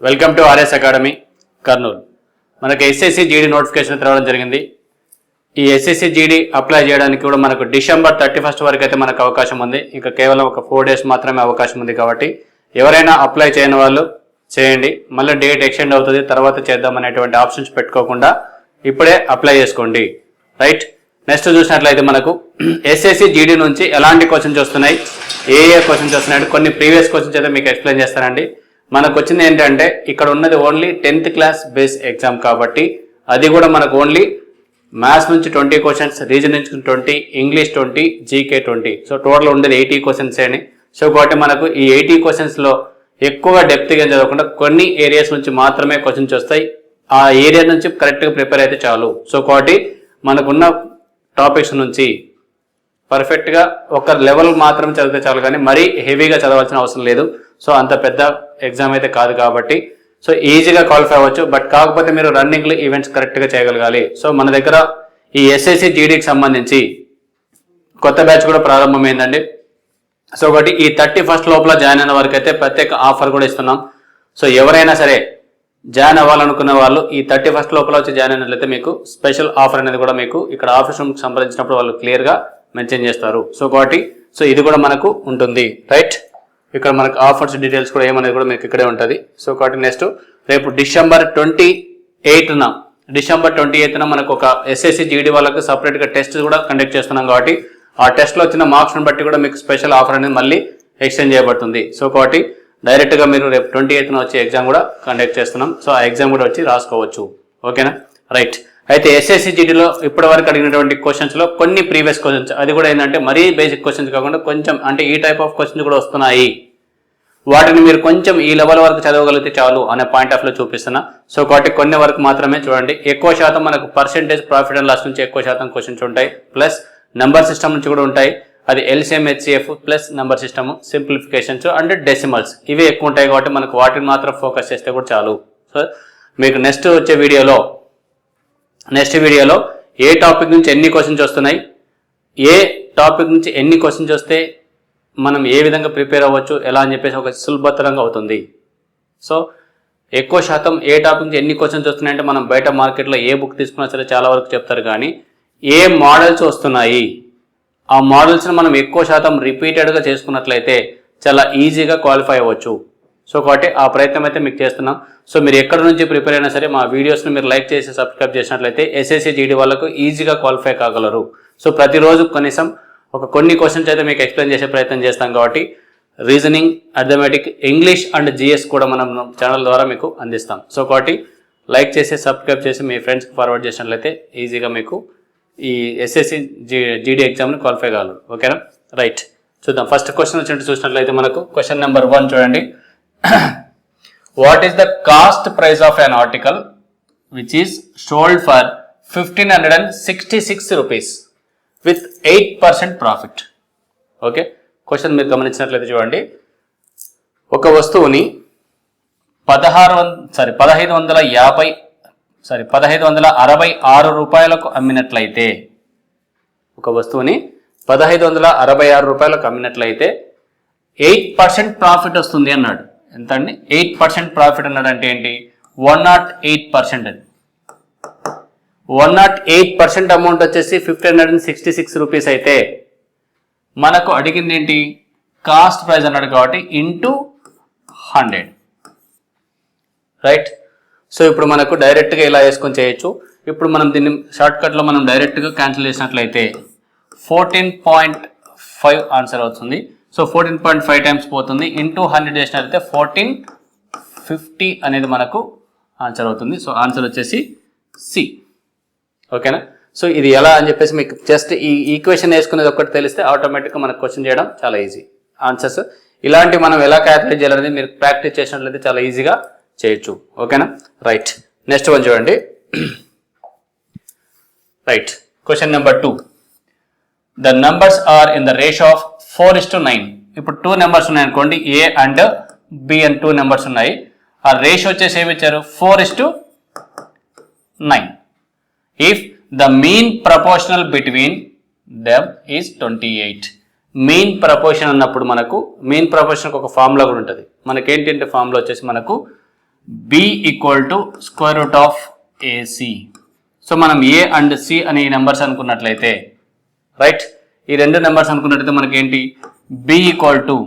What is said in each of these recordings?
Welcome to RS academy Kurnool. మనకు SSC GD notification రావడం జరిగింది. ఈ ఎస్ఎస్సి జీడీ అప్లై చేయడానికి కూడా మనకు డిసెంబర్ 31 వరకు అయితే మనకు అవకాశం ఉంది. ఇంకా కేవలం ఒక 4 days మాత్రమే అవకాశం ఉంది. కాబట్టి ఎవరైనా అప్లై చేయని వాళ్ళు చేయండి. మళ్ళీ డేట్ ఎక్స్టెండ్ అవుతుంది, తర్వాత చేద్దాం అనేటువంటి ఆప్షన్స్ పెట్టుకోకుండా ఇప్పుడే అప్లై చేసుకోండి. రైట్. నెక్స్ట్ చూసినట్లయితే మనకు ఎస్ఎస్సి జీడీ నుంచి ఎలాంటి క్వశ్చన్స్ వస్తున్నాయి, ఏ క్వశ్చన్స్ వస్తున్నాయి, కొన్ని ప్రీవియస్ క్వశ్చన్స్ అయితే మీకు ఎక్స్ప్లెయిన్ చేస్తానండి. మనకు వచ్చింది ఏంటంటే ఇక్కడ ఉన్నది only 10th class base exam కాబట్టి అది కూడా మనకు ఓన్లీ మ్యాథ్స్ నుంచి 20 క్వశ్చన్స్, రీజనింగ్ నుంచి 20, ఇంగ్లీష్ 20, జీకే 20. సో టోటల్ ఉండేది 80 క్వశ్చన్స్ అని. సో కాబట్టి మనకు ఈ 80 క్వశ్చన్స్లో ఎక్కువ డెప్త్గా చదవకుండా కొన్ని ఏరియాస్ నుంచి మాత్రమే క్వశ్చన్స్ వస్తాయి. ఆ ఏరియా నుంచి కరెక్ట్గా ప్రిపేర్ అయితే చాలు. సో కాబట్టి మనకున్న టాపిక్స్ నుంచి పర్ఫెక్ట్గా ఒక లెవెల్ మాత్రం చదివితే చాలు, కానీ మరీ హెవీగా చదవాల్సిన అవసరం లేదు. సో అంత పెద్ద ఎగ్జామ్ అయితే కాదు కాబట్టి సో ఈజీగా క్వాలిఫై అవ్వచ్చు. బట్ కాకపోతే మీరు రన్నింగ్లు ఈవెంట్స్ కరెక్ట్గా చేయగలగాలి. సో మన దగ్గర ఈ ఎస్ఎస్సి జీడీకి సంబంధించి కొత్త బ్యాచ్ కూడా ప్రారంభమైందండి. సో ఒకటి ఈ 31st లోపల జాయిన్ అయిన వారికి అయితే ప్రత్యేక ఆఫర్ కూడా ఇస్తున్నాం. సో ఎవరైనా సరే జాయిన్ అవ్వాలనుకున్న వాళ్ళు ఈ 31st లోపల వచ్చి జాయిన్ అయినట్లయితే మీకు స్పెషల్ ఆఫర్ అనేది కూడా మీకు ఇక్కడ ఆఫీస్ రూమ్కి సంప్రదించినప్పుడు వాళ్ళు క్లియర్గా మెన్షన్ చేస్తారు. సో కాబట్టి సో ఇది కూడా మనకు ఉంటుంది. రైట్. ఇక్కడ మనకు ఆఫర్స్ డీటెయిల్స్ కూడా ఏమనేది కూడా మీకు ఇక్కడే ఉంటుంది. సో కాబట్టి నెక్స్ట్ రేపు డిసెంబర్ 28న మనకు ఒక ఎస్ఎస్సి జీడీ వాళ్ళకు సపరేట్గా టెస్ట్ కూడా కండక్ట్ చేస్తున్నాం. కాబట్టి ఆ టెస్ట్లో వచ్చిన మార్క్స్ని బట్టి కూడా మీకు స్పెషల్ ఆఫర్ అనేది మళ్ళీ ఎక్స్టెండ్ చేయబడుతుంది. సో కాబట్టి డైరెక్ట్గా మీరు రేపు 28న వచ్చే ఎగ్జామ్ కూడా కండక్ట్ చేస్తున్నాం. సో ఆ ఎగ్జామ్ కూడా వచ్చి రాసుకోవచ్చు. ఓకేనా. రైట్. అయితే ఎస్ఎస్సి జీడీలో ఇప్పటి వరకు అడిగినటువంటి క్వశ్చన్స్లో కొన్ని ప్రీవియస్ క్వశ్చన్స్, అది కూడా ఏంటంటే మరీ బేసిక్ క్వశ్చన్స్ కాకుండా కొంచెం అంటే ఈ టైప్ ఆఫ్ క్వశ్చన్స్ కూడా వస్తున్నాయి. వాటిని మీరు కొంచెం ఈ లెవెల్ వరకు చదవగలిగితే చాలు అనే పాయింట్ ఆఫ్ లో చూపిస్తున్నా. సో కాబట్టి కొన్ని వరకు మాత్రమే చూడండి. ఎక్కువ శాతం మనకు పర్సెంటేజ్, ప్రాఫిట్ అండ్ లాస్ నుంచి ఎక్కువ శాతం క్వశ్చన్స్ ఉంటాయి. ప్లస్ నెంబర్ సిస్టమ్ నుంచి కూడా ఉంటాయి. అది LCM, HCF plus number system, simplifications and decimals ఇవి ఎక్కువ ఉంటాయి. కాబట్టి మనకు వాటిని మాత్రం ఫోకస్ చేస్తే కూడా చాలు. సో మీకు నెక్స్ట్ వచ్చే వీడియోలో ఏ టాపిక్ నుంచి ఎన్ని క్వశ్చన్స్ వస్తున్నాయి, ఏ టాపిక్ నుంచి ఎన్ని క్వశ్చన్స్ వస్తే మనం ఏ విధంగా ప్రిపేర్ అవ్వచ్చు, ఎలా అని చెప్పేసి ఒక సులభతరంగా అవుతుంది. సో ఎక్కువ శాతం ఏ టాపిక్ నుంచి ఎన్ని క్వశ్చన్స్ వస్తున్నాయంటే మనం బయట మార్కెట్లో ఏ బుక్ తీసుకున్నా సరే చాలా వరకు చెప్తారు, కానీ ఏ మోడల్స్ వస్తున్నాయి ఆ మోడల్స్ని మనం ఎక్కువ శాతం రిపీటెడ్గా చేసుకున్నట్లయితే చాలా ఈజీగా క్వాలిఫై అవ్వచ్చు. సో కాబట్టి ఆ ప్రయత్నం అయితే మీకు చేస్తున్నాం. సో మీరు ఎక్కడ నుంచి ప్రిపేర్ అయినా సరే మా వీడియోస్ని మీరు లైక్ చేసి సబ్స్క్రైబ్ చేసినట్లయితే ఎస్ఎస్సి జీడీ వాళ్ళకు ఈజీగా క్వాలిఫై కాగలరు. సో ప్రతిరోజు కనీసం కొన్ని క్వశ్చన్స్ అయితే మీకు ఎక్స్ప్లెయిన్ చేసే ప్రయత్నం చేస్తాం. కాబట్టి reasoning, arithmetic, English and GS కూడా మనం ఛానల్ ద్వారా మీకు అందిస్తాం. సో కాబట్టి లైక్ చేసి సబ్స్క్రైబ్ చేసి మీ ఫ్రెండ్స్కి ఫార్వర్డ్ చేసినట్లయితే ఈజీగా మీకు ఈ ఎస్ఎస్సి జీడీ ఎగ్జామ్ని క్వాలిఫై కాగలరు. ఓకేనా. రైట్. చూద్దాం. ఫస్ట్ క్వశ్చన్ వచ్చినట్టు చూసినట్లయితే మనకు క్వశ్చన్ నెంబర్ 1 చూడండి. What is the cost price of an article which is sold for 1566 rupees with 8% profit. Okay. Question మీరు గమనించినట్లయితే చూడండి. ఒక వస్తువుని 1566 రూపాయలకు అమ్మినట్లయితే, ఒక వస్తువుని 1566 రూపాయలకు అమ్మినట్లయితే 8% ప్రాఫిట్ వస్తుంది అన్నాడు. ఎంత అండి? 8% ప్రాఫిట్ అన్నాడు. అంటే ఏంటి? 108%. అది 108% అమౌంట్ వచ్చేసి 1566 రూపీస్ అయితే మనకు అడిగింది ఏంటి? కాస్ట్ ప్రైస్ అన్నాడు కాబట్టి ఇంటూ 100. రైట్. సో ఇప్పుడు మనకు డైరెక్ట్గా ఇలా వేసుకొని చేయొచ్చు. ఇప్పుడు మనం దీన్ని షార్ట్కట్లో మనం డైరెక్ట్గా క్యాన్సిల్ చేసినట్లయితే 14.5 ఆన్సర్ అవుతుంది. సో 14.5 టైమ్స్ పోతుంది. ఇంటూ 100 చేసినట్లయితే 1450 అనేది మనకు ఆన్సర్ అవుతుంది. సో ఆన్సర్ వచ్చేసి సి. ఓకేనా. సో ఇది ఎలా అని చెప్పేసి మీకు జస్ట్ ఈ ఈక్వేషన్ వేసుకునేది ఒక్కటి తెలిస్తే ఆటోమేటిక్గా మనకు క్వశ్చన్ చేయడం చాలా ఈజీ. ఆన్సర్స్ ఇలాంటి మనం ఎలా క్యాలిక్యులేట్ చేయాలనేది మీరు ప్రాక్టీస్ చేసినట్లయితే చాలా ఈజీగా చేయొచ్చు. ఓకేనా. రైట్. నెక్స్ట్ వన్ చూడండి. Right. Question number 2. The numbers are in the ratio of 4:9. ఇప్పుడు 2 నెంబర్స్ ఉన్నాయి అనుకోండి, A and B and 2 numbers ఉన్నాయి. ఆ రేషియో వచ్చేసి ఏమి ఇచ్చారు? 4:9. If the mean proportional between them is 28. Mean proportion అన్నప్పుడు మనకు మీన్ ప్రపోర్షన్కి ఒక ఫార్ములా కూడా ఉంటుంది. మనకేంటంటే ఫార్ములా వచ్చేసి మనకు B equal to square root of AC. So మనం ఏ అండ్ సి అనే నెంబర్స్ అనుకున్నట్లయితే, రైట్, ఈ రెండు నెంబర్స్ అనుకున్నట్లయితే మనకి ఏంటి, B equal to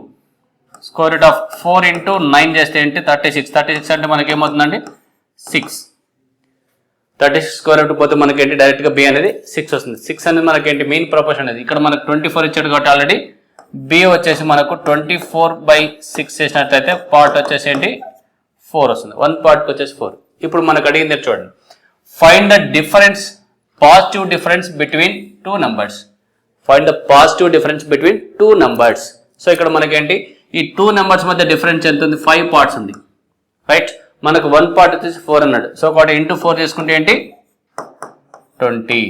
square root of 4 into 9 చేస్తే ఏంటి 36. 36 అంటే మనకి ఏమవుతుందండి 6. 36 స్క్వేర్ రూట్ పోతే మనకి ఏంటి డైరెక్ట్గా బి అనేది 6 వస్తుంది. 6 అనేది మనకి ఏంటి మెయిన్ ప్రపోర్షన్ అనేది. ఇక్కడ మనకు 24 ఇచ్చాడు కాబట్టి ఆల్రెడీ బి వచ్చేసి మనకు 24/6 చేసినట్లయితే పార్ట్ వచ్చేసి ఏంటి 4 వస్తుంది. 1 పార్ట్కి వచ్చేసి 4. ఇప్పుడు మనకు అడిగింది చూడండి, find the difference, positive difference between two numbers. Find the positive difference between two numbers. So ఇక్కడ మనకేంటి ఈ టూ నెంబర్స్ మధ్య డిఫరెన్స్ ఎంత ఉంది, 5 పార్ట్స్ ఉంది, రైట్. మనకు 1 పార్ట్ వచ్చేసి 4 అన్నాడు. సో ఒకటి ఇంటూ 4 చేసుకుంటే ఏంటి 20.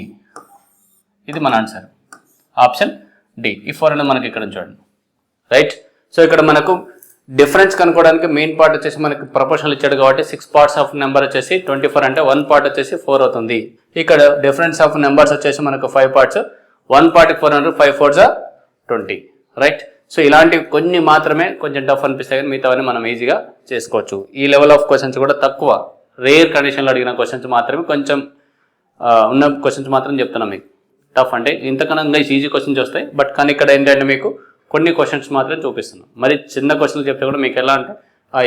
ఇది మన ఆన్సర్, ఆప్షన్ డి. ఈ 4 అనేది మనకి ఇక్కడ చూడండి, రైట్. సో ఇక్కడ మనకు డిఫరెన్స్ కనుక్కోవడానికి మెయిన్ పార్ట్ వచ్చేసి మనకి ప్రపోర్షనల్ ఇచ్చాడు కాబట్టి 6 పార్ట్స్ ఆఫ్ నెంబర్ వచ్చేసి 24 అంటే 1 పార్ట్ వచ్చేసి 4 అవుతుంది. ఇక్కడ డిఫరెన్స్ ఆఫ్ నెంబర్స్ వచ్చేసి మనకు 5 పార్ట్స్, 1 పార్ట్కి 4 అంటే 5 4 20, రైట్. సో ఇలాంటివి కొన్ని మాత్రమే కొంచెం టఫ్ అనిపిస్తాయి కానీ మిగతావన్నీ మనం ఈజీగా చేసుకోవచ్చు. ఈ లెవెల్ ఆఫ్ క్వశ్చన్స్ కూడా తక్కువ, రేర్ కండిషన్లో అడిగిన క్వశ్చన్స్ మాత్రమే కొంచెం ఉన్న క్వశ్చన్స్ మాత్రం చెప్తున్నాం మీకు. టఫ్ అంటే ఇంతకన్నా ఈజీ క్వశ్చన్స్ వస్తాయి, బట్ కానీ ఇక్కడ ఏంటంటే మీకు కొన్ని క్వశ్చన్స్ మాత్రం చూపిస్తున్నాం. మరి చిన్న క్వశ్చన్లు చెప్తే కూడా మీకు ఎలా అంటే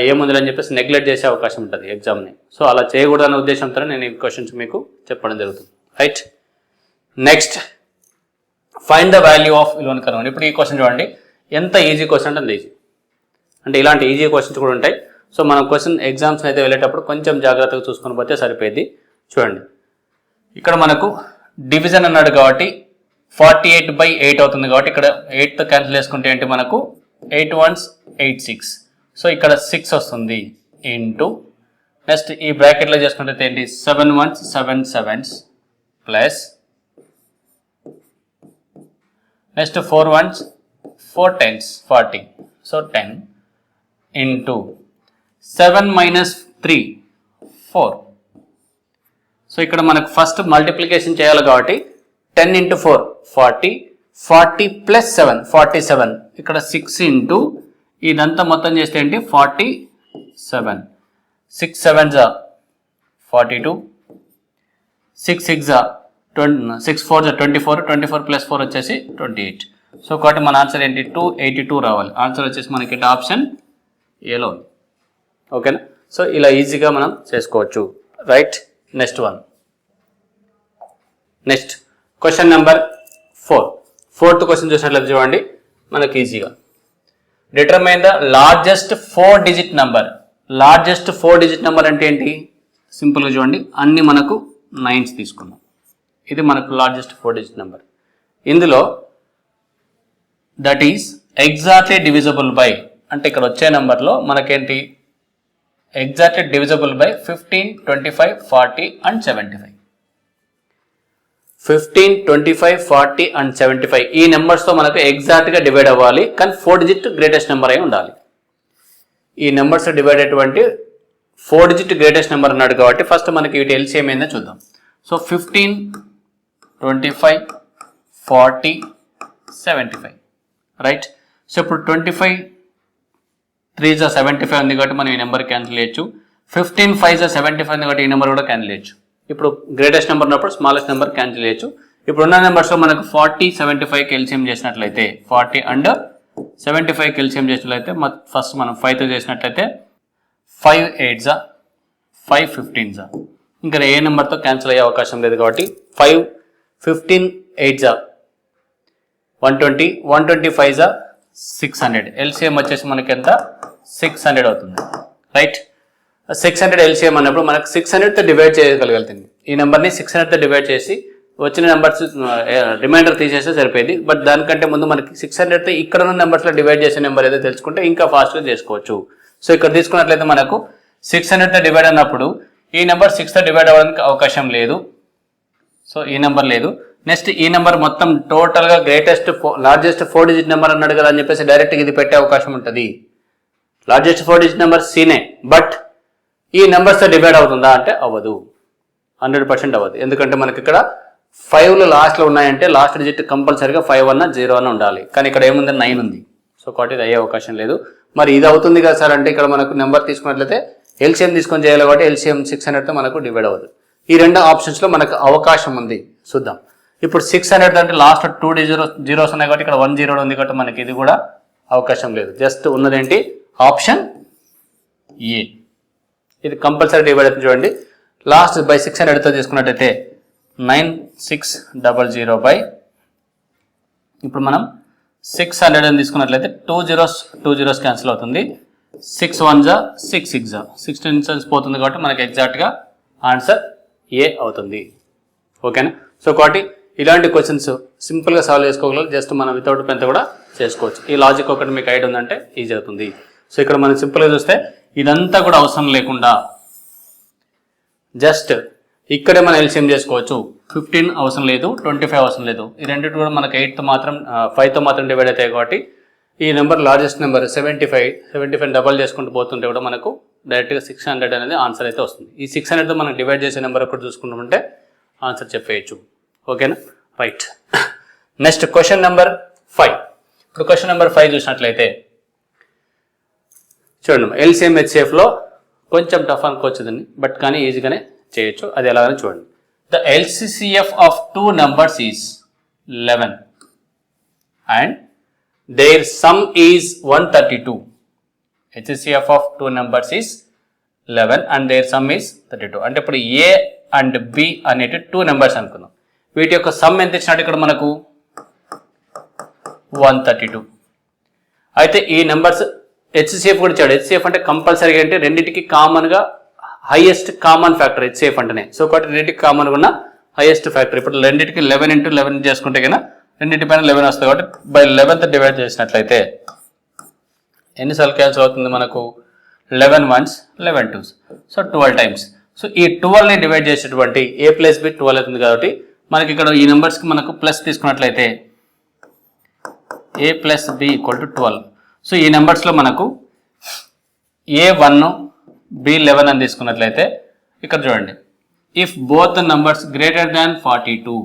ఏముందని చెప్పేసి నెగ్లెక్ట్ చేసే అవకాశం ఉంటుంది ఎగ్జామ్ని. సో అలా చేయకూడదన్న ఉద్దేశంతో నేను ఈ క్వశ్చన్స్ మీకు చెప్పడం జరుగుతుంది, right. Next, find the value of విలువను కనుగొనండి. ఇప్పుడు ఈ క్వశ్చన్ చూడండి, ఎంత ఈజీ క్వశ్చన్ అంటే అంత ఈజీ. అంటే ఇలాంటి ఈజీ క్వశ్చన్స్ కూడా ఉంటాయి. సో మనం క్వశ్చన్ ఎగ్జామ్స్ అయితే వెళ్ళేటప్పుడు కొంచెం జాగ్రత్తగా చూసుకొని పోతే సరిపోయింది. చూడండి, ఇక్కడ మనకు డివిజన్ అన్నాడు కాబట్టి 48/8 అవుతుంది కాబట్టి ఇక్కడ 8తో క్యాన్సిల్ చేసుకుంటే ఏంటి మనకు 8 1s 8 6. సో ఇక్కడ 6 వస్తుంది ఇంటూ నెక్స్ట్ ఈ బ్రాకెట్లో చేసుకుంటే ఏంటి 7 1s 7 7s plus next 4 1s 4 10s 40. So 10 into 7 minus 3 4. So ఇక్కడ మనకు ఫస్ట్ మల్టిప్లికేషన్ చేయాలి కాబట్టి 10 into 4 40, 40 plus 7 47. ఇక్కడ 6 ఇంటూ ఇదంతా మొత్తం చేస్తే ఏంటి 47. 6 7s 42, 6 6 6 4 24, 24 plus 4 వచ్చేసి 28. సో కాబట్టి మన ఆన్సర్ ఏంటి 282 రావాలి. ఆన్సర్ వచ్చేసి మనకి ఆప్షన్ ఏలో ఉంది, ఓకేనా. సో ఇలా ఈజీగా మనం చేసుకోవచ్చు, right. Next one, next question number 4. 4th question చూసినట్లయితే చూడండి మనకి ఈజీగా determine the largest 4 digit number. Largest 4 digit number అంటే ఏంటి, సింపుల్గా చూడండి అన్ని మనకు 9s తీసుకున్నాం. ఇది మనకు లార్జెస్ట్ 4 digit నెంబర్. ఇందులో that is exactly divisible by, అంటే ఇక్కడ వచ్చే నెంబర్లో మనకేంటి exactly divisible by 15, 25, 40 and 75. 15, 25, 40 and 75 ఈ నెంబర్స్తో మనకు ఎగ్జాక్ట్గా డివైడ్ అవ్వాలి, కానీ 4 digit గ్రేటెస్ట్ నెంబర్ అయి ఉండాలి. ఈ నెంబర్స్ డివైడ్ అయ్యేటువంటి 4 digit గ్రేటెస్ట్ నెంబర్ అన్నాడు కాబట్టి ఫస్ట్ మనకి వీటి ఎల్సిఎం ఏందో చూద్దాం. So 15, 25, 40, 75, right. సో ఇప్పుడు 25 3s 75 ఉంది కాబట్టి మనం ఈ నెంబర్ క్యాన్సిల్ చేయొచ్చు. 15 5s 75 ఉంది కాబట్టి ఈ నెంబర్ కూడా క్యాన్సిల్ చేయొచ్చు. ఇప్పుడు గ్రేటెస్ట్ నెంబర్ ఉన్నప్పుడు స్మాలెస్ట్ నెంబర్ క్యాన్సిల్ చేయొచ్చు. ఇప్పుడు ఉన్న నెంబర్స్లో మనకు 40, 75 ఎల్సిఎం చేసినట్లయితే 40 అండ్ 75 ఎల్సిఎం చేసినట్లయితే ఫస్ట్ మనం 5తో చేసినట్లయితే 5 8s 5 15s. ఇంకా ఏ నెంబర్తో క్యాన్సిల్ అయ్యే అవకాశం లేదు కాబట్టి 5 15 8s 120, 125s 600. ఎల్సిఎం వచ్చేసి మనకి ఎంత 600 అవుతుంది, రైట్. 600 ఎల్సిఎం అన్నప్పుడు మనకు 600తో డివైడ్ చేయగలుగుతుంది. ఈ నెంబర్ని 600తో డివైడ్ చేసి వచ్చిన నెంబర్స్ రిమైండర్ తీసేస్తే సరిపోయింది. బట్ దానికంటే ముందు మనకి 600తో ఇక్కడ ఉన్న నెంబర్స్లో డివైడ్ చేసే నెంబర్ ఏదో తెలుసుకుంటే ఇంకా ఫాస్ట్గా చేసుకోవచ్చు. సో ఇక్కడ తీసుకున్నట్లయితే మనకు 600తో డివైడ్ అన్నప్పుడు ఈ నెంబర్ 6తో డివైడ్ అవ్వడానికి అవకాశం లేదు. సో ఈ నెంబర్ లేదు. నెక్స్ట్ ఈ నెంబర్ మొత్తం టోటల్గా లార్జెస్ట్ 4 digit నెంబర్ అన్నాడు కదా అని చెప్పేసి డైరెక్ట్గా ఇది పెట్టే అవకాశం ఉంటుంది. లార్జెస్ట్ 4 digit నెంబర్ సీనే, బట్ ఈ నెంబర్స్తో డివైడ్ అవుతుందా అంటే అవ్వదు, 100% అవ్వదు. ఎందుకంటే మనకి ఇక్కడ 5లు లాస్ట్లో ఉన్నాయంటే లాస్ట్ డిజిట్ కంపల్సరీగా 5 అన్న 0 అన్న ఉండాలి, కానీ ఇక్కడ ఏముంది 9 ఉంది. సో కాబట్టి ఇది అయ్యే అవకాశం లేదు. మరి ఇది అవుతుంది కదా సార్ అంటే ఇక్కడ మనకు నెంబర్ తీసుకున్నట్లయితే ఎల్సిఎం తీసుకొని చేయాలి కాబట్టి ఎల్సిఎం 600తో మనకు డివైడ్ అవ్వదు. ఈ రెండు ఆప్షన్స్లో మనకు అవకాశం ఉంది. చూద్దాం. ఇప్పుడు 600 అంటే లాస్ట్ 2 జీరోస్ ఉన్నాయి కాబట్టి ఇక్కడ 1 జీరో ఉంది కాబట్టి మనకి ఇది కూడా అవకాశం లేదు. జస్ట్ ఉన్నదేంటి ఆప్షన్ ఏ. ఇది కంపల్సరీ డివైడ్ అవుతుంది. చూడండి, లాస్ట్ బై 600తో తీసుకున్నట్టయితే 9600 బై, ఇప్పుడు మనం 600 అని తీసుకున్నట్లయితే 2 జీరోస్ క్యాన్సిల్ అవుతుంది. 6 1 జా 6 6 జా 16 పోతుంది కాబట్టి మనకి ఎగ్జాక్ట్గా ఆన్సర్ ఏ అవుతుంది. ఓకేనా. సో కాబట్టి ఇలాంటి క్వశ్చన్స్ సింపుల్గా సాల్వ్ చేసుకోగలరు. జస్ట్ మనం వితౌట్ పెన్తో కూడా చేసుకోవచ్చు. ఈ లాజిక్ ఒకటి మీకు ఐడియా ఉందంటే ఈజీ అవుతుంది. సో ఇక్కడ మనం సింపుల్గా చూస్తే ఇదంతా కూడా అవసరం లేకుండా జస్ట్ ఇక్కడే మనం ఎల్సిఎం చేసుకోవచ్చు. 15 అవసరం లేదు, 25 అవసరం లేదు. ఈ రెండింటి కూడా మనకు 8తో మాత్రం 5తో మాత్రం డివైడ్ అవుతాయి కాబట్టి ఈ నెంబర్ లార్జెస్ట్ నెంబర్ 75 డబల్ చేసుకుంటూ పోతుంటే కూడా మనకు డైరెక్ట్గా 600 అనేది ఆన్సర్ అయితే వస్తుంది. ఈ 600తో మనం డివైడ్ చేసే నెంబర్ ఒకటి చూసుకుంటామంటే ఆన్సర్ చెప్పేయచ్చు. ఓకేనా. రైట్. Next question number 5. ఇప్పుడు క్వశ్చన్ నెంబర్ 5 చూసినట్లయితే చూడండి, ఎల్సిఎం హెచ్సిఎఫ్లో కొంచెం టఫ్ అనుకోవచ్చుదండి, బట్ కానీ ఈజీగానే చేయొచ్చు. అది ఎలాగని చూడండి. The LCCF of 2 numbers is 11 and their sum is 132. HCF of 2 numbers is 11 and their sum is 32. అంటే ఇప్పుడు ఏ అండ్ బి అనేటి 2 numbers అనుకుందాం. వీటి యొక్క సమ్ ఎంత ఇచ్చినట్టు ఇక్కడ మనకు 132. అయితే ఈ నెంబర్స్ హెచ్సిఎఫ్ కూడా ఇచ్చాడు. హెచ్సిఎఫ్ అంటే కంపల్సరీగా అంటే రెండింటికి కామన్గా హైయెస్ట్ కామన్ ఫ్యాక్టర్ హెచ్సిఎఫ్ అంటేనే. సో కాబట్టి రెండింటికి కామన్గా ఉన్న హైయెస్ట్ ఫ్యాక్టర్. ఇప్పుడు రెండింటికి 11 × 11 చేసుకుంటే కన్నా రెండింటి పైన 11 వస్తుంది కాబట్టి బై 11తో డివైడ్ చేసినట్లయితే ఎన్నిసార్లు క్యాన్సిల్ అవుతుంది మనకు? 11 1s 11 2s. So 12 times. So ఈ 12ని డివైడ్ చేసేటువంటి a + b 12 అవుతుంది కాబట్టి మనకి ఇక్కడ ఈ నెంబర్స్కి మనకు ప్లస్ తీసుకున్నట్లయితే a + b = 12. సో ఈ నెంబర్స్లో మనకు a1 b11 అని తీసుకున్నట్లయితే ఇక్కడ చూడండి, if both the numbers greater than 42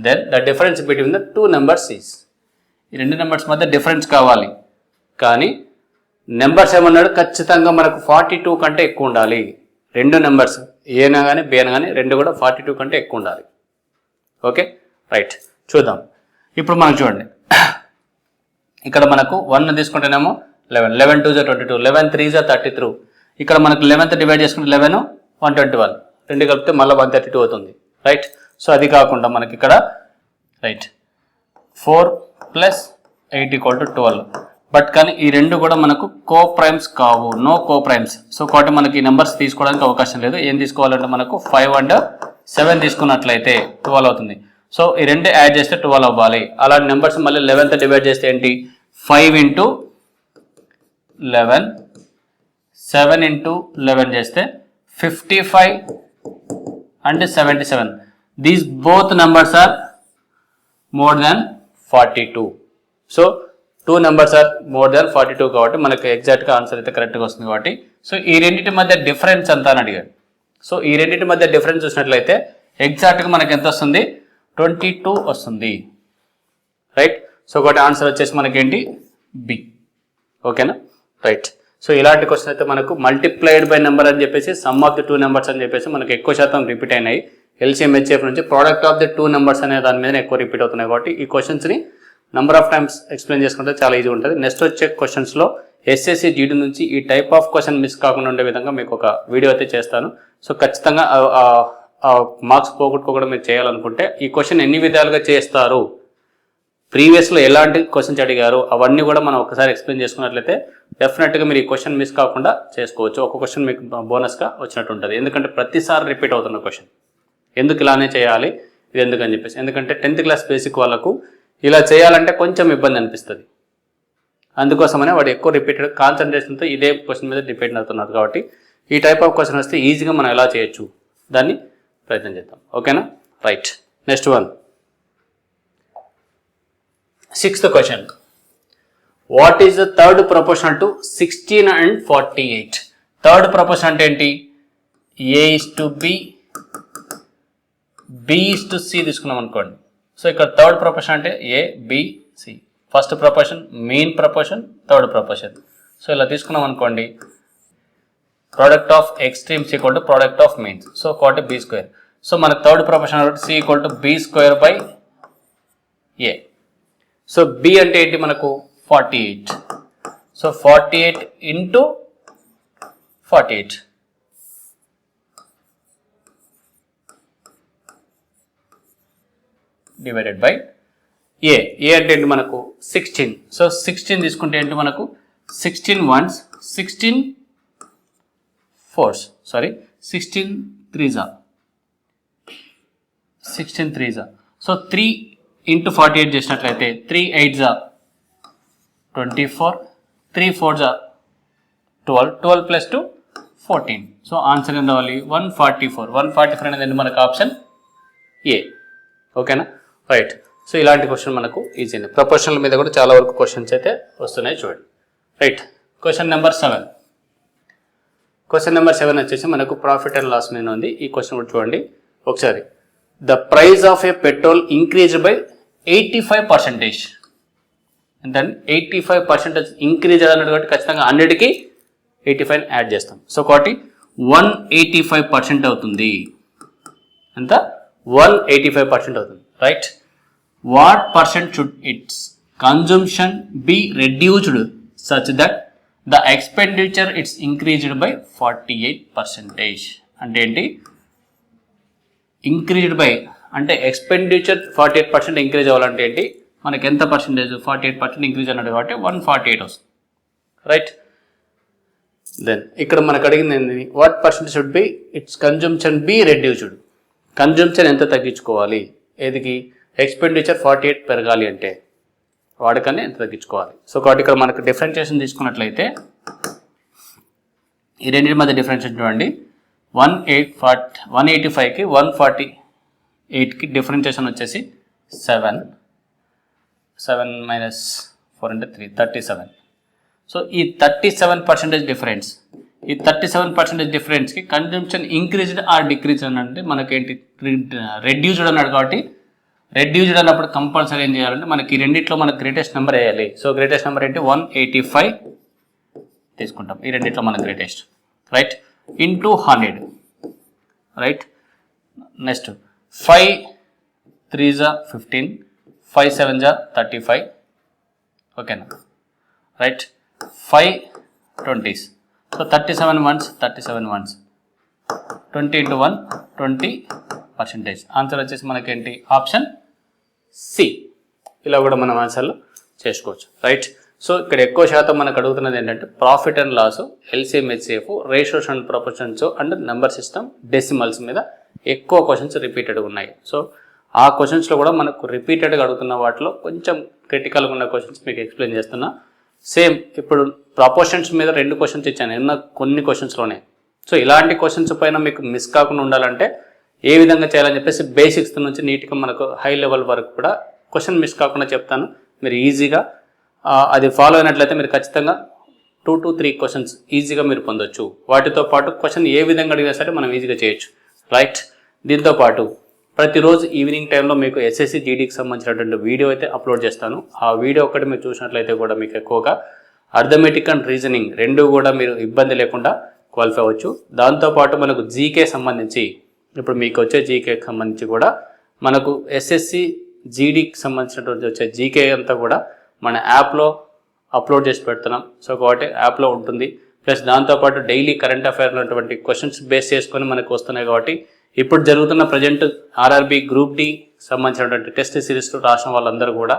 then the difference between the 2 numbers is. ఈ రెండు నెంబర్స్ మధ్య డిఫరెన్స్ కావాలి, కానీ నెంబర్స్ ఏమన్నాడు? ఖచ్చితంగా మనకు 42 కంటే ఎక్కువ ఉండాలి. రెండు నెంబర్స్ ఏనా కానీ బి అయినా కానీ రెండు కూడా 42 కంటే ఎక్కువ ఉండాలి. ఓకే. రైట్. చూద్దాం. ఇప్పుడు మనం చూడండి, ఇక్కడ మనకు 1 తీసుకుంటేనేమో 11, 11 2 22, 11 3 33. ఇక్కడ మనకు 11th డివైడ్ చేసుకుంటే 11 121, రెండు కలిపితే మళ్ళీ 132 అవుతుంది. రైట్. సో అది కాకుండా మనకి ఇక్కడ రైట్ 4 + 8 = 12. బట్ కానీ ఈ రెండు కూడా మనకు కో ప్రైమ్స్ కావు, నో కో ప్రైమ్స్. సో కాబట్టి మనకి ఈ నెంబర్స్ తీసుకోవడానికి అవకాశం లేదు. ఏం తీసుకోవాలంటే మనకు 5 and 7 తీసుకున్నట్లయితే 12 అవుతుంది. సో ఈ రెండు యాడ్ చేస్తే 12 అవ్వాలి. అలాంటి నెంబర్స్ మళ్ళీ 11th డివైడ్ చేస్తే ఏంటి? 5 × 11, 7 × 11 చేస్తే 55 and 77. These both numbers are more than 42. So 2 numbers are more than 42 కాబట్టి మనకు ఎగ్జాక్ట్గా ఆన్సర్ అయితే కరెక్ట్గా వస్తుంది. కాబట్టి సో ఈ రెండింటి మధ్య డిఫరెన్స్ ఎంత అని అడిగాడు. సో ఈ రెండింటి మధ్య డిఫరెన్స్ చూసినట్లయితే ఎగ్జాక్ట్గా మనకి ఎంత వస్తుంది? 22 వస్తుంది. రైట్. సో ఒకటి ఆన్సర్ వచ్చేసి మనకేంటి? బి. ఓకేనా. రైట్. సో ఇలాంటి క్వశ్చన్ అయితే మనకు మల్టిప్లైడ్ బై నెంబర్ అని చెప్పేసి సమ్ ఆఫ్ ది 2 numbers అని చెప్పేసి మనకు ఎక్కువ శాతం రిపీట్ అయినాయి. ఎల్సిఎం హెచ్సిఎఫ్ నుంచి ప్రోడక్ట్ ఆఫ్ ది 2 numbers అనే దాని మీద ఎక్కువ రిపీట్ అవుతున్నాయి. కాబట్టి ఈ క్వశ్చన్స్ని నెంబర్ ఆఫ్ టైమ్స్ ఎక్స్ప్లెయిన్ చేసుకుంటే చాలా ఈజీ ఉంటుంది. నెక్స్ట్ వచ్చే క్వశ్చన్స్లో ఎస్ఎస్సి జీడీ నుంచి ఈ టైప్ ఆఫ్ క్వశ్చన్ మిస్ కాకుండా ఉండే విధంగా మీకు ఒక వీడియో అయితే చేస్తాను. సో ఖచ్చితంగా మార్క్స్ పోగొట్టుకోకుండా మీరు చేయాలనుకుంటే ఈ క్వశ్చన్ ఎన్ని విధాలుగా చేస్తారు, ప్రీవియస్లో ఎలాంటి క్వశ్చన్స్ అడిగారు, అవన్నీ కూడా మనం ఒకసారి ఎక్స్ప్లెయిన్ చేసుకున్నట్లయితే డెఫినెట్గా మీరు ఈ క్వశ్చన్ మిస్ కాకుండా చేసుకోవచ్చు. ఒక క్వశ్చన్ మీకు బోనస్గా వచ్చినట్టు ఉంటుంది. ఎందుకంటే ప్రతిసారి రిపీట్ అవుతున్న క్వశ్చన్, ఎందుకు ఇలానే చేయాలి, ఇది ఎందుకని చెప్పేసి. ఎందుకంటే 10th క్లాస్ బేసిక్ వాళ్ళకు ఇలా చేయాలంటే కొంచెం ఇబ్బంది అనిపిస్తుంది. అందుకోసమనే వాడు ఎక్కువ రిపీటెడ్ కాన్సన్ట్రేషన్తో ఇదే క్వశ్చన్ మీద డిపెండ్ అవుతున్నారు. కాబట్టి ఈ టైప్ ఆఫ్ క్వశ్చన్ వస్తే ఈజీగా మనం ఎలా చేయొచ్చు దాన్ని ప్రయత్నం చేద్దాం. ఓకేనా. Right. Next one, 6th question. What is the third proportional to 16 and 48? Third proportion అంటే ఏంటి? A:B, B:C తీసుకున్నాం అనుకోండి. సో ఇక్కడ థర్డ్ ప్రపోర్షన్ అంటే A,B,C. First proportion, main proportion, third proportion. So ఇలా తీసుకున్నాం అనుకోండి. Product of extremes equal to product of means. So కాబట్టి బి స్క్వేర్. సో మనకు థర్డ్ ప్రొపోర్షన్ కాబట్టి C equal to B square by A. So B అంటే ఏంటి మనకు 48. So 48 into 48 divided by A. A అంటే ఏంటి మనకు 16. సో 16 తీసుకుంటే ఏంటి మనకు 16 ones, 16 fours, 16 threes, 16 threes. So 3 into 48 చేసినట్లయితే 3 8s 24, 3 4s 12, 12 plus 2 14. So answer ఎంత అవ్వాలి 144. 144 అనేది మనకు ఆప్షన్ ఏ. ఓకేనా, రైట్. సో ఇలాంటి క్వశ్చన్ మనకు ఈజీనే. ప్రపోర్షనల్ మీద కూడా చాలా వరకు క్వశ్చన్స్ అయితే వస్తున్నాయి చూడండి. Right, question number 7. Question number 7 వచ్చేసి మనకు ప్రాఫిట్ అండ్ లాస్ మీద ఉంది. ఈ క్వశ్చన్ కూడా చూడండి ఒకసారి. The price of a petrol increased by 85%. అంటే 85% ఇంక్రీజ్ అన్నట్టు కాబట్టి ఖచ్చితంగా 100కి 85 యాడ్ చేస్తాం. సో కాబట్టి 185% అవుతుంది. ఎంత 185% అవుతుంది. Right, what percent should it's consumption be reduced such that the expenditure it's increased by 48%. అంటే ఏంటి, ఇంక్రీజ్డ్ బై అంటే ఎక్స్పెండిచర్ 48% ఇంక్రీజ్ అవ్వాలంటే ఏంటి, మనకి ఎంత పర్సెంటేజ్ 48% ఇంక్రీజ్ అన్నట్టు కాబట్టి 148 వస్తుంది. రైట్, దెన్ ఇక్కడ మనకు అడిగింది ఏంటి, what percentage should be it's consumption be reduced. Consumption ఎంత తగ్గించుకోవాలి, ఏదికి ఎక్స్పెండిచర్ 48 పెరగాలి అంటే వాడకాన్ని ఎంత తగ్గించుకోవాలి. సో కాబట్టి ఇక్కడ మనకు డిఫరెన్షియేషన్ తీసుకున్నట్లయితే ఈ రెండింటి మధ్య డిఫరెన్షియేషన్ చూడండి. 185కి 148కి డిఫరెన్షియేషన్ వచ్చేసి 7 మైనస్ 4 అంటే 3, 37. సో ఈ 37% డిఫరెన్స్, ఈ 37% డిఫరెన్స్కి కన్జంప్షన్ ఇంక్రీజ్డ్ ఆర్ డిక్రీజ్ అని అంటే మనకేంటి రెడ్యూస్డ్ అన్నాడు కాబట్టి రెడ్యూస్డ్ అన్నప్పుడు కంపల్సరీ ఏం చేయాలంటే మనకి ఈ రెండిట్లో మనకు గ్రేటెస్ట్ నెంబర్ వేయాలి. సో గ్రేటెస్ట్ నెంబర్ ఏంటి 185 తీసుకుంటాం, ఈ రెండిట్లో మనకు greatest. Right, into 100. Right, next 5 3s 15, 5 7s 35. ఓకేనా, right, 5 20s. So 37 ones, 20 into 1 20%. Answer వచ్చేసి మనకేంటి ఆప్షన్ సి. ఇలా కూడా మనం ఆన్సర్లు చేసుకోవచ్చు. రైట్, సో ఇక్కడ ఎక్కువ శాతం మనకు అడుగుతున్నది ఏంటంటే profit and loss, LCM HCF, ratios and proportions and number system, decimals మీద ఎక్కువ క్వశ్చన్స్ రిపీటెడ్గా ఉన్నాయి. సో ఆ క్వశ్చన్స్లో కూడా మనకు రిపీటెడ్గా అడుగుతున్న వాటిలో కొంచెం క్రిటికల్గా ఉన్న క్వశ్చన్స్ మీకు ఎక్స్ప్లెయిన్ చేస్తున్నా. సేమ్ ఇప్పుడు ప్రపోర్షన్స్ మీద 2 క్వశ్చన్స్ ఇచ్చాను ఎన్న కొన్ని క్వశ్చన్స్లోనే. సో ఇలాంటి క్వశ్చన్స్ పైన మీకు మిస్ కాకుండా ఉండాలంటే ఏ విధంగా చేయాలని చెప్పేసి బేసిక్స్ నుంచి నీట్గా మనకు హై లెవెల్ వరకు కూడా క్వశ్చన్ మిస్ కాకుండా చెప్తాను. మీరు ఈజీగా అది ఫాలో అయినట్లయితే మీరు ఖచ్చితంగా 2 to 3 క్వశ్చన్స్ ఈజీగా మీరు పొందొచ్చు. వాటితో పాటు క్వశ్చన్ ఏ విధంగా అడిగినా సరే మనం ఈజీగా చేయొచ్చు. రైట్, దీంతో పాటు ప్రతిరోజు ఈవినింగ్ టైంలో మీకు ఎస్ఎస్సి జీడీకి సంబంధించినటువంటి వీడియో అయితే అప్లోడ్ చేస్తాను. ఆ వీడియో ఒకటి మీరు చూసినట్లయితే కూడా మీకు ఎక్కువగా అర్థమెటిక్ అండ్ రీజనింగ్ 2 కూడా మీరు ఇబ్బంది లేకుండా క్వాలిఫై అవ్వచ్చు. దాంతోపాటు మనకు జీకే సంబంధించి ఇప్పుడు మీకు వచ్చే జీకేకి సంబంధించి కూడా మనకు ఎస్ఎస్సి జీడీకి సంబంధించినటువంటి వచ్చే జీకే అంతా కూడా మన యాప్లో అప్లోడ్ చేసి పెడుతున్నాం. సో కాబట్టి యాప్లో ఉంటుంది. ప్లస్ దాంతోపాటు డైలీ కరెంట్ అఫైర్ ఉన్నటువంటి క్వశ్చన్స్ బేస్ చేసుకొని మనకు వస్తున్నాయి. కాబట్టి ఇప్పుడు జరుగుతున్న ప్రజెంట్ ఆర్ఆర్బి గ్రూప్ డి సంబంధించినటువంటి టెస్ట్ సిరీస్ రాసిన వాళ్ళందరూ కూడా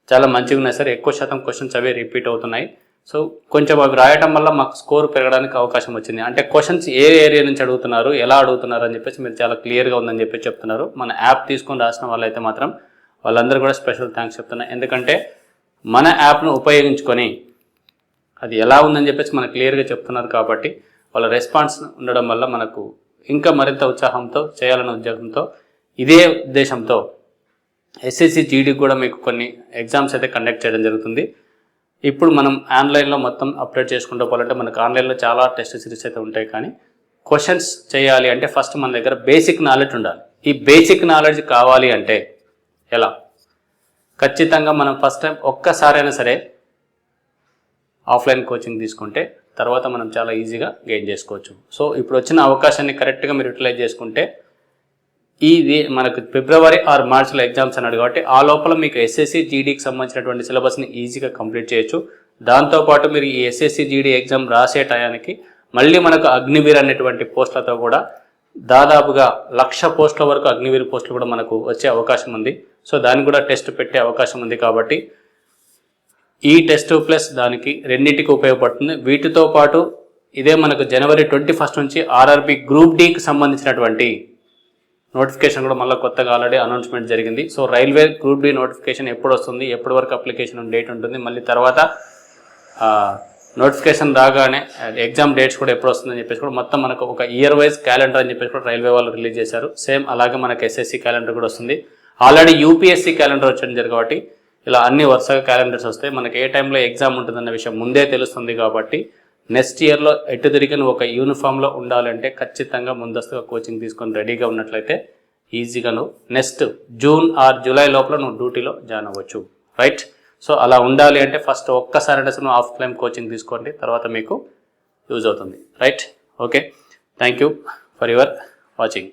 చాలా మంచిగా ఉన్నాయి సార్. ఎక్కువ శాతం క్వశ్చన్స్ అవే రిపీట్ అవుతున్నాయి. సో కొంచెం అవి రాయటం వల్ల మాకు స్కోర్ పెరగడానికి అవకాశం వచ్చింది. అంటే క్వశ్చన్స్ ఏ ఏరియా నుంచి అడుగుతున్నారు, ఎలా అడుగుతున్నారు అని చెప్పేసి మీరు చాలా క్లియర్గా ఉందని చెప్పి చెప్తున్నారు. మన యాప్ తీసుకొని రాసిన వాళ్ళైతే మాత్రం వాళ్ళందరూ కూడా స్పెషల్ థ్యాంక్స్ చెప్తున్నారు. ఎందుకంటే మన యాప్ను ఉపయోగించుకొని అది ఎలా ఉందని చెప్పేసి మనకు క్లియర్గా చెప్తున్నారు. కాబట్టి వాళ్ళ రెస్పాన్స్ ఉండడం వల్ల మనకు ఇంకా మరింత ఉత్సాహంతో చేయాలనే ఉద్యోగంతో ఇదే ఉద్దేశంతో ఎస్ఎస్సి జీడీకి కూడా మీకు కొన్ని ఎగ్జామ్స్ అయితే కండక్ట్ చేయడం జరుగుతుంది. ఇప్పుడు మనం ఆన్లైన్లో మొత్తం అప్డేట్ చేసుకుంటూ పోవాలంటే మనకు ఆన్లైన్లో చాలా టెస్ట్ సిరీస్ అయితే ఉంటాయి. కానీ క్వశ్చన్స్ చేయాలి అంటే ఫస్ట్ మన దగ్గర బేసిక్ నాలెడ్జ్ ఉండాలి. ఈ బేసిక్ నాలెడ్జ్ కావాలి అంటే ఎలా? ఖచ్చితంగా మనం ఫస్ట్ టైం ఒక్కసారైనా సరే ఆఫ్లైన్ కోచింగ్ తీసుకుంటే తర్వాత మనం చాలా ఈజీగా గెయిన్ చేసుకోవచ్చు. సో ఇప్పుడు వచ్చిన అవకాశాన్ని కరెక్ట్గా మీరు యూటిలైజ్ చేసుకుంటే ఇది మనకు ఫిబ్రవరి ఆర్ మార్చ్లో ఎగ్జామ్స్ అన్నాడు కాబట్టి ఆ లోపల మీకు ఎస్ఎస్సి జీడీకి సంబంధించినటువంటి సిలబస్ని ఈజీగా కంప్లీట్ చేయొచ్చు. దాంతోపాటు మీరు ఈ ఎస్ఎస్సి జీడీ ఎగ్జామ్ రాసే టయానికి మళ్ళీ మనకు అగ్నివీర్ అనేటువంటి పోస్టులతో కూడా దాదాపుగా 1,00,000 పోస్టుల వరకు అగ్నివీర్ పోస్టులు కూడా మనకు వచ్చే అవకాశం ఉంది. సో దానికి కూడా టెస్ట్ పెట్టే అవకాశం ఉంది కాబట్టి ఈ టెస్ట్ ప్లస్ దానికి రెండింటికి ఉపయోగపడుతుంది. వీటితో పాటు ఇదే మనకు జనవరి 21 నుంచి ఆర్ఆర్బి గ్రూప్ డికి సంబంధించినటువంటి నోటిఫికేషన్ కూడా మళ్ళీ కొత్తగా ఆల్రెడీ అనౌన్స్మెంట్ జరిగింది. So railway group D notification ఎప్పుడు వస్తుంది, ఎప్పటి వరకు అప్లికేషన్ డేట్ ఉంటుంది, మళ్ళీ తర్వాత నోటిఫికేషన్ రాగానే ఎగ్జామ్ డేట్స్ కూడా ఎప్పుడు వస్తుందని చెప్పేసి కూడా మొత్తం మనకు ఒక ఇయర్ వైజ్ క్యాలెండర్ అని చెప్పేసి కూడా రైల్వే వాళ్ళు రిలీజ్ చేశారు. సేమ్ అలాగే మనకు ఎస్ఎస్సి క్యాలెండర్ కూడా వస్తుంది. ఆల్రెడీ యూపీఎస్సీ క్యాలెండర్ వచ్చడం జరిగింది కాబట్టి ఇలా అన్ని వరుసగా క్యాలెండర్స్ వస్తాయి. మనకి ఏ టైంలో ఎగ్జామ్ ఉంటుందన్న విషయం ముందే తెలుస్తుంది కాబట్టి నెక్స్ట్ ఇయర్లో ఎటు తిరిగిన ఒక యూనిఫామ్లో ఉండాలంటే ఖచ్చితంగా ముందస్తుగా కోచింగ్ తీసుకొని రెడీగా ఉన్నట్లయితే ఈజీగా నువ్వు నెక్స్ట్ జూన్ ఆర్ జూలై లోపల నువ్వు డ్యూటీలో జాయిన్ అవ్వచ్చు. రైట్. సో అలా ఉండాలి అంటే ఫస్ట్ ఒక్కసారి అంటే నువ్వు ఆఫ్లైన్ కోచింగ్ తీసుకోండి, తర్వాత మీకు యూజ్ అవుతుంది. Right. Okay, thank you for your watching.